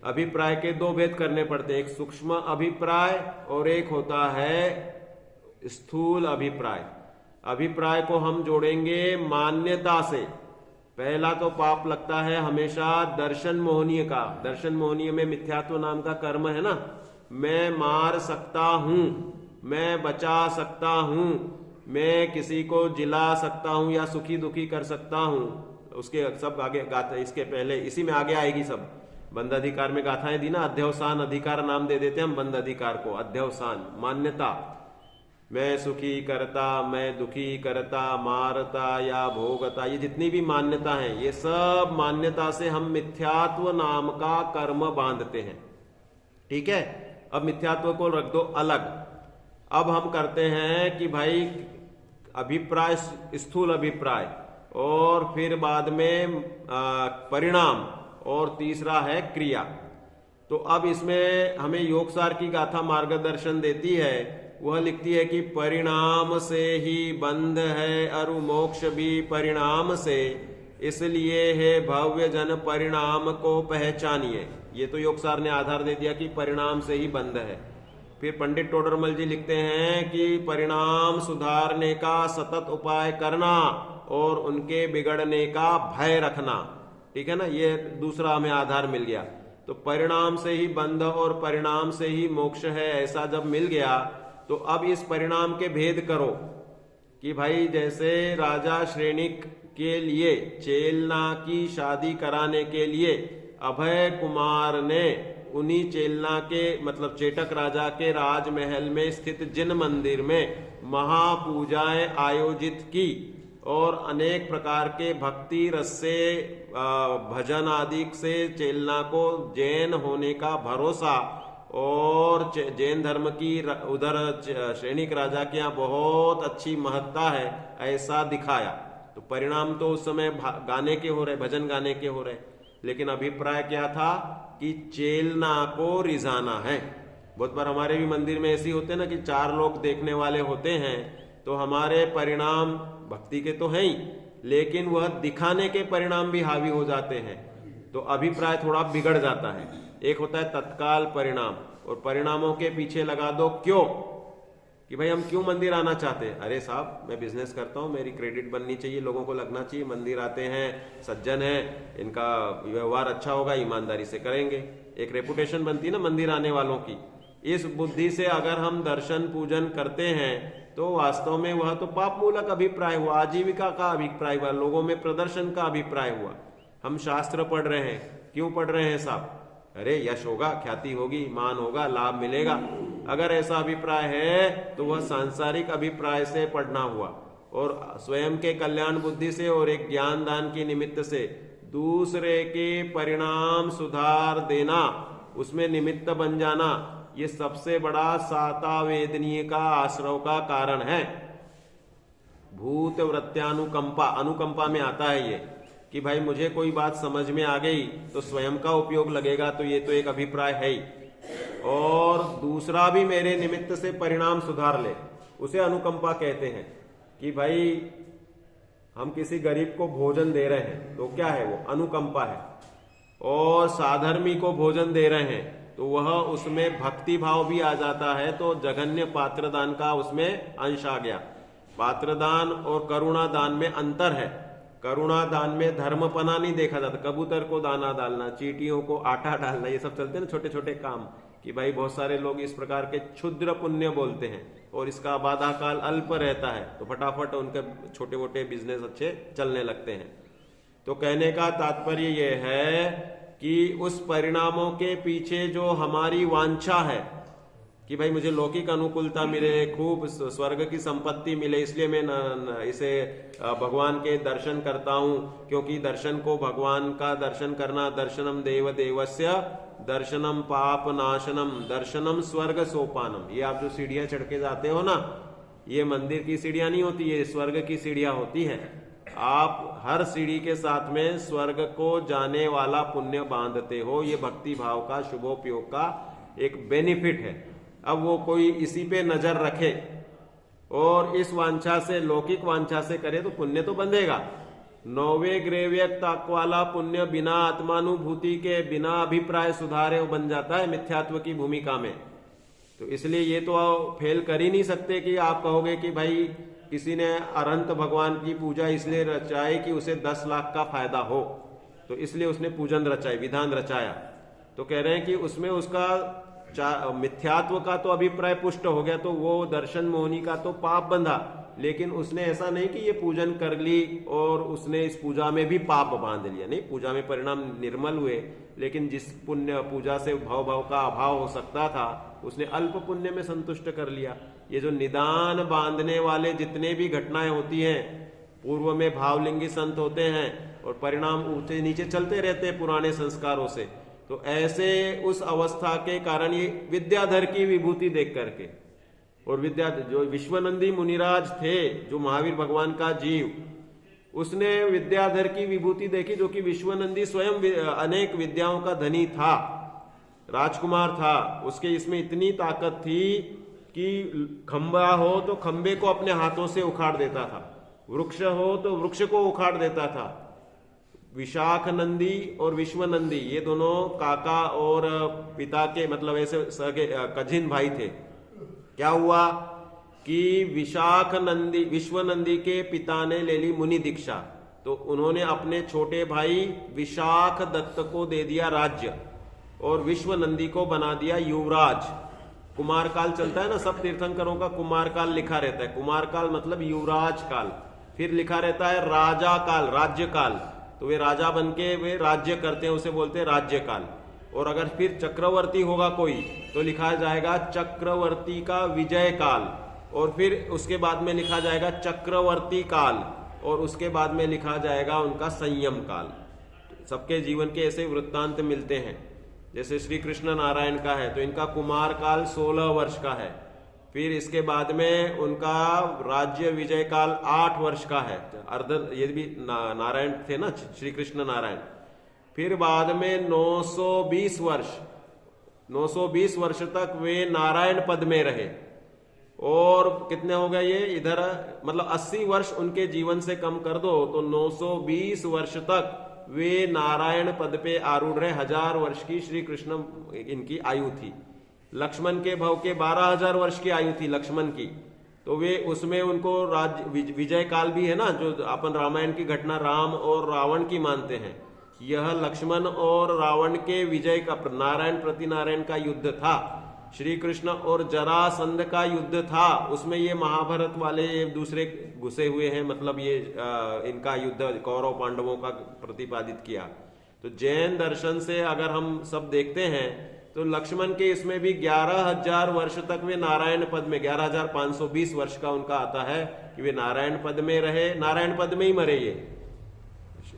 अभिप्राय के 2 भेद करने पड़ते हैं, एक सूक्ष्म अभिप्राय और एक होता है स्थूल अभिप्राय। अभिप्राय को हम जोड़ेंगे मान्यता से। पहला तो पाप लगता है हमेशा दर्शन मोहनीय का। दर्शन मोहनीय में मिथ्यात्व नाम का कर्म है ना, मैं मार सकता हूं, मैं बचा सकता हूं, मैं किसी को जिला सकता हूं या सुखी दुखी कर सकता हूं। उसके सब आगे गाथा, इसके पहले इसी में आगे आएगी सब। बंध अधिकार में गाथाएं दी ना, अध्यवसान अधिकार नाम दे देते हैं हम बंध अधिकार को। अध्यवसान मान्यता, मैं सुखी करता, मैं दुखी करता, मारता या भोगता, ये जितनी भी मान्यता है, ये सब मान्यता से हम मिथ्यात्व नाम का कर्म बांधते हैं। ठीक है, अब मिथ्यात्व को रख दो अलग। अब हम करते हैं कि भाई अभिप्राय, स्थूल अभिप्राय, और फिर बाद में परिणाम, और तीसरा है क्रिया। तो अब इसमें हमें योगसार की गाथा मार्गदर्शन देती है। वह लिखती है कि परिणाम से ही बंध है अरु मोक्ष भी परिणाम से, इसलिए है भव्य जन परिणाम को पहचानिए। ये तो योगसार ने आधार दे दिया कि परिणाम से ही बंध है। फिर पंडित टोडरमल जी लिखते हैं कि परिणाम सुधारने का सतत उपाय करना और उनके बिगड़ने का भय रखना। ठीक है ना, ये दूसरा हमें आधार मिल गया। तो परिणाम से ही बंध और परिणाम से ही मोक्ष है, ऐसा जब मिल गया तो अब इस परिणाम के भेद करो कि भाई जैसे राजा श्रेणिक के लिए चेलना की शादी कराने के लिए अभय कुमार ने उन्हीं चेलना के मतलब चेटक राजा के राजमहल में स्थित जिन मंदिर में महापूजाएं आयोजित की और अनेक प्रकार के भक्ति रस से भजन आदि से चेलना को जैन होने का भरोसा और जैन धर्म की उधर श्रेणिक राजा के यहाँ बहुत अच्छी महत्ता है, ऐसा दिखाया। तो परिणाम तो उस समय गाने के हो रहे, भजन गाने के हो रहे, लेकिन अभिप्राय क्या था कि चेलना को रिझाना है। बहुत बार हमारे भी मंदिर में ऐसी होते हैं ना कि 4 लोग देखने वाले होते हैं, तो हमारे परिणाम भक्ति के तो हैं ही, लेकिन वह दिखाने के परिणाम भी हावी हो जाते हैं, तो अभिप्राय थोड़ा बिगड़ जाता है। एक होता है तत्काल परिणाम, और परिणामों के पीछे लगा दो क्यों, कि भाई हम क्यों मंदिर आना चाहते हैं? अरे साहब मैं बिजनेस करता हूँ, मेरी क्रेडिट बननी चाहिए, लोगों को लगना चाहिए मंदिर आते हैं, सज्जन हैं, इनका व्यवहार अच्छा होगा, ईमानदारी से करेंगे, एक रेपुटेशन बनती है ना मंदिर आने वालों की। इस बुद्धि से अगर हम दर्शन पूजन करते हैं तो वास्तव में वह तो पाप मूलक अभिप्राय हुआ, आजीविका का अभिप्राय हुआ, लोगों में प्रदर्शन का अभिप्राय हुआ। हम शास्त्र पढ़ रहे हैं, क्यों पढ़ रहे हैं साहब? अरे यश होगा, ख्याति होगी, मान होगा, लाभ मिलेगा। अगर ऐसा अभिप्राय है तो वह सांसारिक अभिप्राय से पढ़ना हुआ, और स्वयं के कल्याण बुद्धि से और एक ज्ञान दान की निमित्त से दूसरे के परिणाम सुधार देना, उसमें निमित्त बन जाना, ये सबसे बड़ा साता वेदनीय का आश्रव का कारण है। भूत वृत्यानुकंपा, अनुकंपा में आता है ये कि भाई मुझे कोई बात समझ में आ गई तो स्वयं का उपयोग लगेगा, तो ये तो एक अभिप्राय है ही, और दूसरा भी मेरे निमित्त से परिणाम सुधार ले, उसे अनुकंपा कहते हैं। कि भाई हम किसी गरीब को भोजन दे रहे हैं तो क्या है, वो अनुकंपा है, और साधर्मी को भोजन दे रहे हैं तो वह उसमें भक्ति भाव भी आ जाता है, तो जघन्य पात्रदान का उसमें अंश आ गया। पात्रदान और करुणा दान में अंतर है। करुणा दान में धर्मपना नहीं देखा जाता, कबूतर को दाना डालना, चींटियों को आटा डालना, ये सब चलते हैं ना छोटे छोटे काम, कि भाई बहुत सारे लोग इस प्रकार के क्षुद्र पुण्य बोलते हैं और इसका बाधा काल अल्प रहता है, तो फटाफट उनके छोटे मोटे बिजनेस अच्छे चलने लगते हैं। तो कहने का तात्पर्य यह है कि उस परिणामों के पीछे जो हमारी वांछा है कि भाई मुझे लौकिक अनुकूलता मिले, खूब स्वर्ग की संपत्ति मिले, इसलिए मैं इसे भगवान के दर्शन करता हूं, क्योंकि दर्शन को भगवान का दर्शन करना, दर्शनम देव देवस्य दर्शनम पाप नाशनम दर्शनम स्वर्ग सोपानम। ये आप जो सीढ़ियां चढ़ के जाते हो ना, ये मंदिर की सीढ़ियां नहीं होती, ये स्वर्ग की सीढ़ियां होती है। आप हर सीढ़ी के साथ में स्वर्ग को जाने वाला पुण्य बांधते हो, ये भक्ति भाव का शुभोपयोग का एक बेनिफिट है। अब वो कोई इसी पे नजर रखे और इस वांछा से, लौकिक वांछा से करे तो पुण्य तो बंधेगा। नौवे ग्रेव्यक ताक वाला पुण्य बिना आत्मानुभूति के, बिना अभिप्राय सुधारे वो बन जाता है मिथ्यात्व की भूमिका में। तो इसलिए ये तो फेल कर ही नहीं सकते कि आप कहोगे कि भाई किसी ने अनंत भगवान की पूजा इसलिए रचाई कि उसे 10 लाख का फायदा हो, तो इसलिए उसने पूजन रचाई, विधान रचाया। तो कह रहे हैं कि उसमें उसका मिथ्यात्व का तो अभिप्राय पुष्ट हो गया, तो वो दर्शन मोहनी का तो पाप बंधा, लेकिन उसने ऐसा नहीं कि ये पूजन कर ली और उसने इस पूजा में भी पाप बांध लिया। नहीं, पूजा में परिणाम निर्मल हुए, लेकिन जिस पुण्य पूजा से भाव का अभाव हो सकता था उसने अल्प पुण्य में संतुष्ट कर लिया। ये जो निदान बांधने वाले जितने भी घटनाएं होती हैं, पूर्व में भावलिंगी संत होते हैं और परिणाम ऊंचे नीचे चलते रहते हैं पुराने संस्कारों से। तो ऐसे उस अवस्था के कारण ये विद्याधर की विभूति देख करके, और जो विश्वनंदी मुनिराज थे, जो महावीर भगवान का जीव, उसने विद्याधर की विभूति देखी, जो कि विश्वनंदी स्वयं अनेक विद्याओं का धनी था, राजकुमार था। उसके इसमें इतनी ताकत थी कि खंबा हो तो खंबे को अपने हाथों से उखाड़ देता था, वृक्ष हो तो वृक्ष को उखाड़ देता था। विशाख नंदी और विश्वनंदी ये दोनों काका और पिता के मतलब ऐसे सगे कजिन भाई थे। क्या हुआ कि विश्वनंदी के पिता ने ले ली मुनि दीक्षा, तो उन्होंने अपने छोटे भाई विशाख दत्त को दे दिया राज्य और विश्वनंदी को बना दिया युवराज। कुमार काल चलता है ना, सब तीर्थंकरों का कुमार काल लिखा रहता है। कुमार काल मतलब युवराज काल, फिर लिखा रहता है राजा काल, राज्य काल। तो वे राजा बनके वे राज्य करते हैं, उसे बोलते हैं राज्य काल। और अगर फिर चक्रवर्ती होगा कोई तो लिखा जाएगा चक्रवर्ती का विजय काल, और फिर उसके बाद में लिखा जाएगा चक्रवर्ती काल, और उसके बाद में लिखा जाएगा उनका संयम काल। सबके जीवन के ऐसे वृत्तांत मिलते हैं। जैसे श्री कृष्ण नारायण का है तो इनका कुमार काल 16 वर्ष का है, फिर इसके बाद में उनका राज्य विजय काल 8 वर्ष का है। ये भी नारायण थे ना, श्री कृष्ण नारायण। फिर बाद में 920 वर्ष तक वे नारायण पद में रहे। और कितने हो गए ये इधर, मतलब 80 वर्ष उनके जीवन से कम कर दो तो 920 वर्ष तक वे नारायण पद पे आरूढ़ रहे। 1000 वर्ष की श्री कृष्ण इनकी आयु थी। लक्ष्मण के भव के 12,000 वर्ष की आयु थी लक्ष्मण की, तो वे उसमें उनको विजय काल भी है ना, जो अपन रामायण की घटना राम और रावण की मानते हैं, यह लक्ष्मण और रावण के विजय का, नारायण प्रति नारायण का युद्ध था, श्री कृष्ण और जरासंध का युद्ध था, उसमें ये महाभारत वाले एक दूसरे घुसे हुए हैं, मतलब ये इनका युद्ध कौरव पांडवों का प्रतिपादित किया। तो जैन दर्शन से अगर हम सब देखते हैं तो लक्ष्मण के इसमें भी 11,000 वर्ष तक वे नारायण पद में, 11,520 वर्ष का उनका आता है कि वे नारायण पद में रहे, नारायण पद में ही मरे, ये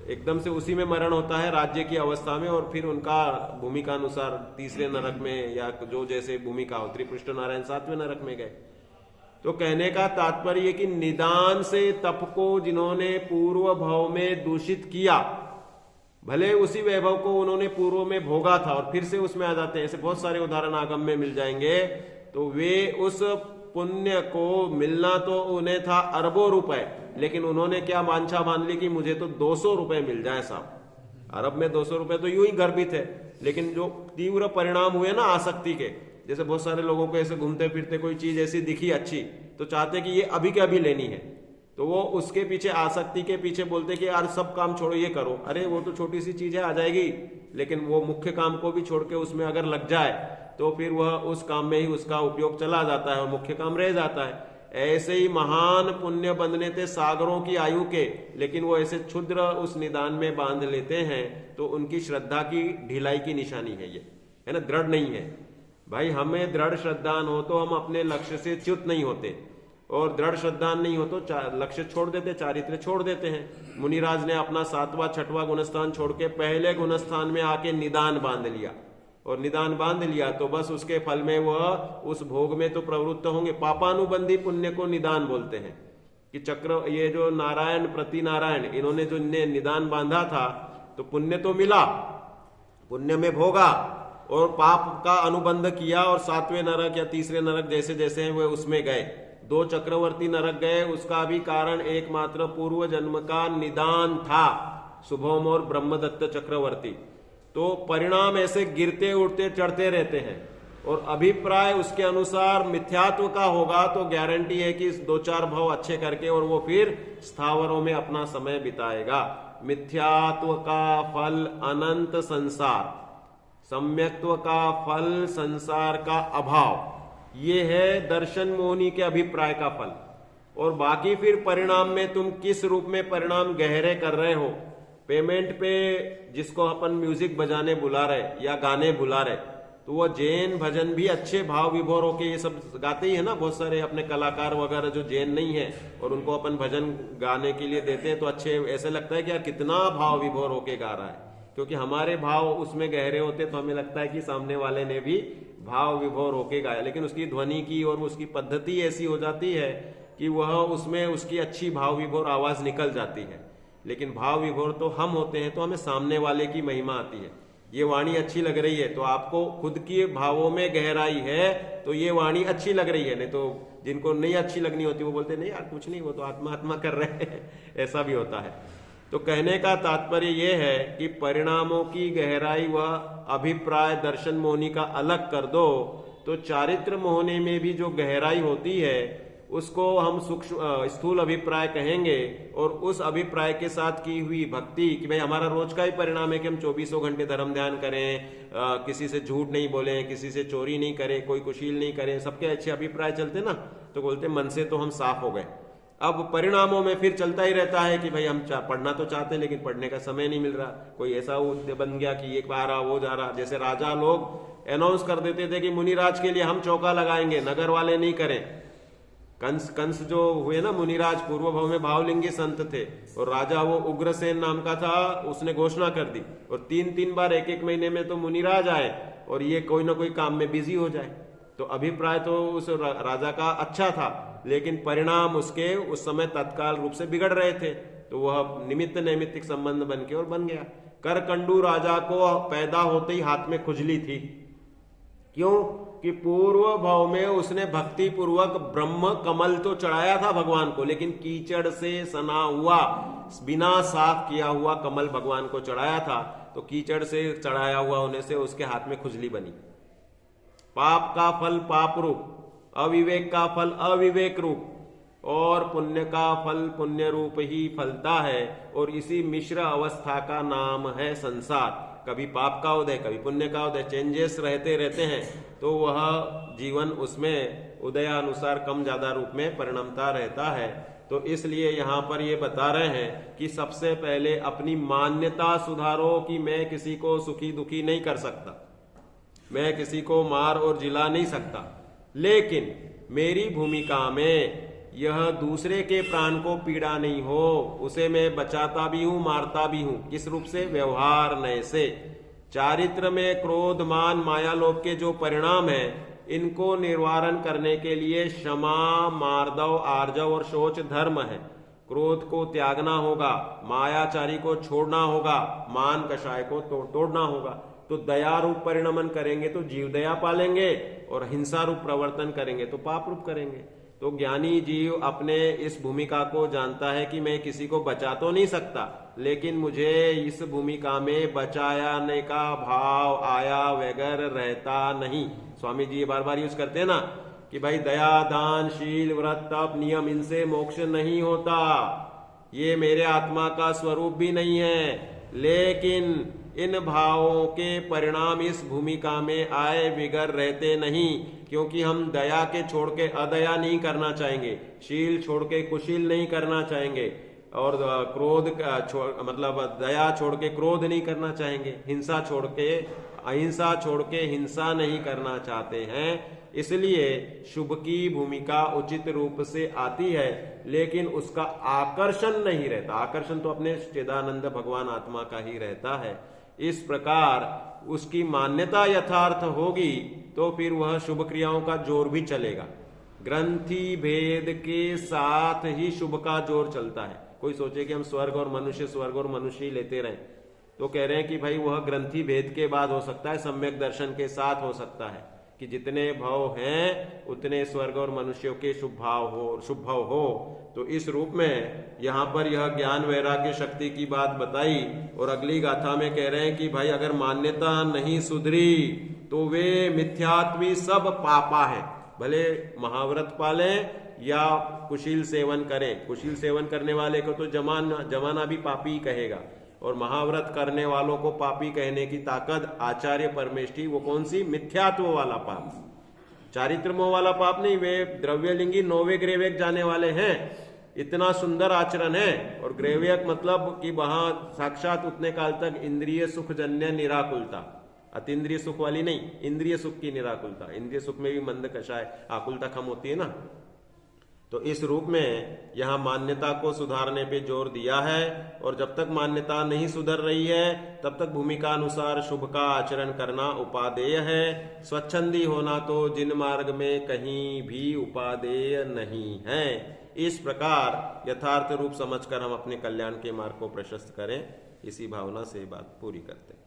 एकदम से उसी में मरण होता है राज्य की अवस्था में, और फिर उनका भूमिका अनुसार तीसरे नरक में या जो जैसे भूमिका हो, त्रिपृष्ठ नारायण 7वें नरक में गए। तो कहने का तात्पर्य कि निदान से तप को जिन्होंने पूर्व भाव में दूषित किया, भले उसी वैभव को उन्होंने पूर्व में भोगा था और फिर से उसमें आ जाते हैं, ऐसे बहुत सारे उदाहरण आगम में मिल जाएंगे, तो वे उस पुण्य को मिलना तो उन्हें था अरबों रुपए, लेकिन उन्होंने क्या वांछा बांध ली कि मुझे तो 200 रुपए मिल जाए साहब। अरब में 200 रुपए तो यूं ही गर्भित है, लेकिन जो तीव्र परिणाम हुए ना आसक्ति के, जैसे बहुत सारे लोगों को ऐसे घूमते फिरते कोई चीज ऐसी दिखी अच्छी तो चाहते कि ये अभी के अभी लेनी है, तो वो उसके पीछे आसक्ति के पीछे बोलते कि यार सब काम छोड़ो ये करो, अरे वो तो छोटी सी चीज है आ जाएगी, लेकिन वो मुख्य काम को भी छोड़ के उसमें अगर लग जाए तो फिर वह उस काम में ही उसका उपयोग चला जाता है और मुख्य काम रह जाता है। ऐसे ही महान पुण्य बंधने थे सागरों की आयु के, लेकिन वो ऐसे क्षुद्र उस निदान में बांध लेते हैं, तो उनकी श्रद्धा की ढिलाई की निशानी है ये, है ना, दृढ़ नहीं है। भाई हमें दृढ़ श्रद्धान हो तो हम अपने लक्ष्य से च्युत नहीं होते, और दृढ़ श्रद्धान नहीं हो तो लक्ष्य छोड़ देते, चारित्र छोड़ देते हैं। मुनिराज ने अपना 7वां 6वां गुणस्थान छोड़ के पहले गुणस्थान में आके निदान बांध लिया, और निदान बांध लिया तो बस उसके फल में वह उस भोग में तो प्रवृत्त होंगे। पापानुबंधी पुण्य को निदान बोलते हैं कि चक्र, ये जो नारायण प्रति नारायण इन्होंने जो निदान बांधा था तो पुण्य तो मिला, पुण्य में भोगा, और पाप का अनुबंध किया और 7वें नरक या तीसरे नरक जैसे जैसे हैं वे उसमें गए। 2 चक्रवर्ती नरक गए, उसका भी कारण एकमात्र पूर्व जन्म का निदान था, शुभम और ब्रह्मदत्त चक्रवर्ती। तो परिणाम ऐसे गिरते उठते चढ़ते रहते हैं, और अभिप्राय उसके अनुसार मिथ्यात्व का होगा तो गारंटी है कि 2-4 भाव अच्छे करके और वो फिर स्थावरों में अपना समय बिताएगा। मिथ्यात्व का फल अनंत संसार, सम्यक्त्व का फल संसार का अभाव, ये है दर्शन मोहिनी के अभिप्राय का फल। और बाकी फिर परिणाम में तुम किस रूप में परिणाम गहरे कर रहे हो, पेमेंट पे जिसको अपन म्यूजिक बजाने बुला रहे या गाने बुला रहे, तो वो जैन भजन भी अच्छे भाव विभोर होके ये सब गाते ही है ना, बहुत सारे अपने कलाकार वगैरह जो जैन नहीं है और उनको अपन भजन गाने के लिए देते हैं, तो अच्छे ऐसे लगता है कि यार कितना भाव विभोर होके गा रहा है, क्योंकि हमारे भाव उसमें गहरे होते तो हमें लगता है कि सामने वाले ने भी भाव विभोर होके गाया, लेकिन उसकी ध्वनि की और उसकी पद्धति ऐसी हो जाती है कि वह उसमें उसकी अच्छी भाव विभोर आवाज निकल जाती है। लेकिन भाव विभोर तो हम होते हैं, तो हमें सामने वाले की महिमा आती है। ये वाणी अच्छी लग रही है तो आपको खुद की भावों में गहराई है तो ये वाणी अच्छी लग रही है, नहीं तो जिनको नहीं अच्छी लगनी होती वो बोलते नहीं यार कुछ नहीं, वो तो आत्मा आत्मा कर रहे हैं, ऐसा भी होता है। तो कहने का तात्पर्य यह है कि परिणामों की गहराई व अभिप्राय दर्शन मोहिनी का अलग कर दो तो चारित्र मोहिनी में भी जो गहराई होती है उसको हम सूक्ष्म स्थूल अभिप्राय कहेंगे, और उस अभिप्राय के साथ की हुई भक्ति कि भाई हमारा रोज का ही परिणाम है कि हम 24 घंटे धर्म ध्यान करें, किसी से झूठ नहीं बोलें, किसी से चोरी नहीं करें, कोई कुशील नहीं करें, सबके अच्छे अभिप्राय चलते ना, तो बोलते मन से तो हम साफ हो गए। अब परिणामों में फिर चलता ही रहता है कि भाई हम पढ़ना तो चाहते हैं लेकिन पढ़ने का समय नहीं मिल रहा, कोई ऐसा बन गया कि एक आ रहा वो जा रहा। जैसे राजा लोग अनाउंस कर देते थे कि मुनिराज के लिए हम चौका लगाएंगे, नगर वाले नहीं करें। कंस जो हुए ना मुनिराज, पूर्व भाव में भावलिंगी संत थे, और राजा वो उग्रसेन नाम का था, उसने घोषणा कर दी, और 3-3 बार 1-1 महीने में तो मुनिराज आए और ये कोई ना कोई काम में बिजी हो जाए। तो अभिप्राय तो उस राजा का अच्छा था, लेकिन परिणाम उसके उस समय तत्काल रूप से बिगड़ रहे थे, तो वह निमित्त नैमित्तिक संबंध बन के और बन गया। करकंडू राजा को पैदा होते ही हाथ में खुजली थी, क्यों कि पूर्व भाव में उसने भक्ति पूर्वक ब्रह्म कमल तो चढ़ाया था भगवान को, लेकिन कीचड़ से सना हुआ बिना साफ किया हुआ कमल भगवान को चढ़ाया था, तो कीचड़ से चढ़ाया हुआ होने से उसके हाथ में खुजली बनी। पाप का फल पाप रूप, अविवेक का फल अविवेक रूप, और पुण्य का फल पुण्य रूप ही फलता है। और इसी मिश्र अवस्था का नाम है संसार। कभी पाप का उदय, कभी पुण्य का उदय, चेंजेस रहते रहते हैं, तो वह जीवन उसमें उदयानुसार कम ज्यादा रूप में परिणमता रहता है। तो इसलिए यहां पर ये बता रहे हैं कि सबसे पहले अपनी मान्यता सुधारो कि मैं किसी को सुखी दुखी नहीं कर सकता, मैं किसी को मार और जिला नहीं सकता, लेकिन मेरी भूमिका में यह दूसरे के प्राण को पीड़ा नहीं हो, उसे मैं बचाता भी हूं मारता भी हूं। किस रूप से? व्यवहार नय से। चारित्र में क्रोध मान माया लोभ के जो परिणाम है, इनको निवारण करने के लिए क्षमा मार्दव आर्जव और शौच धर्म है। क्रोध को त्यागना होगा, मायाचारी को छोड़ना होगा, मान कषाय को तोड़ना होगा। तो दया रूप परिणमन करेंगे तो जीव दया पालेंगे, और हिंसा रूप प्रवर्तन करेंगे तो पाप रूप करेंगे। तो ज्ञानी जीव अपने इस भूमिका को जानता है कि मैं किसी को बचा तो नहीं सकता, लेकिन मुझे इस भूमिका में बचाने का भाव आया वगैर रहता नहीं। स्वामी जी ये बार बार यूज करते हैं ना कि भाई दया दान शील व्रत तप नियम, इनसे मोक्ष नहीं होता, ये मेरे आत्मा का स्वरूप भी नहीं है, लेकिन इन भावों के परिणाम इस भूमिका में आए बिगड़ रहते नहीं, क्योंकि हम दया के छोड़ के अदया नहीं करना चाहेंगे, शील छोड़ के कुशील नहीं करना चाहेंगे, और क्रोध मतलब दया छोड़ के क्रोध नहीं करना चाहेंगे, हिंसा छोड़ के अहिंसा छोड़ के हिंसा नहीं करना चाहते हैं। इसलिए शुभ की भूमिका उचित रूप से आती है, लेकिन उसका आकर्षण नहीं रहता। आकर्षण तो अपने चिदानंद भगवान आत्मा का ही रहता है। इस प्रकार उसकी मान्यता यथार्थ होगी तो फिर वह शुभ क्रियाओं का जोर भी चलेगा। ग्रंथि भेद के साथ ही शुभ का जोर चलता है। कोई सोचे कि हम स्वर्ग और मनुष्य ही लेते रहें, तो कह रहे हैं कि भाई वह ग्रंथि भेद के बाद हो सकता है, सम्यक दर्शन के साथ हो सकता है कि जितने भाव हैं उतने स्वर्ग और मनुष्यों के शुभ भाव हो। तो इस रूप में यहाँ पर यह ज्ञान वैराग्य शक्ति की बात बताई, और अगली गाथा में कह रहे हैं कि भाई अगर मान्यता नहीं सुधरी तो वे मिथ्यात्वी सब पापा है। भले महाव्रत पालें या कुशील सेवन करें, कुशील सेवन करने वाले को तो जमाना भी पापी कहेगा, और महाव्रत करने वालों को पापी कहने की ताकत आचार्य परमेष्ठी, वो कौन सी? मिथ्यात्व वाला पाप, चारित्र मोह वाला पाप नहीं। वे द्रव्यलिंगी नौवे ग्रेवेक जाने वाले हैं, इतना सुंदर आचरण है। और ग्रेवेक मतलब कि वहां साक्षात उतने काल तक इंद्रिय सुख जन्य निराकुलता, अतीन्द्रिय सुख वाली नहीं, इंद्रिय सुख की निराकुलता। इंद्रिय सुख में भी मंद कषाय आकुलता कम होती है ना। तो इस रूप में यहां मान्यता को सुधारने पे जोर दिया है, और जब तक मान्यता नहीं सुधर रही है तब तक भूमिका अनुसार शुभ का आचरण करना उपादेय है। स्वच्छंदी होना तो जिन मार्ग में कहीं भी उपादेय नहीं है। इस प्रकार यथार्थ रूप समझकर हम अपने कल्याण के मार्ग को प्रशस्त करें, इसी भावना से बात पूरी करते हैं।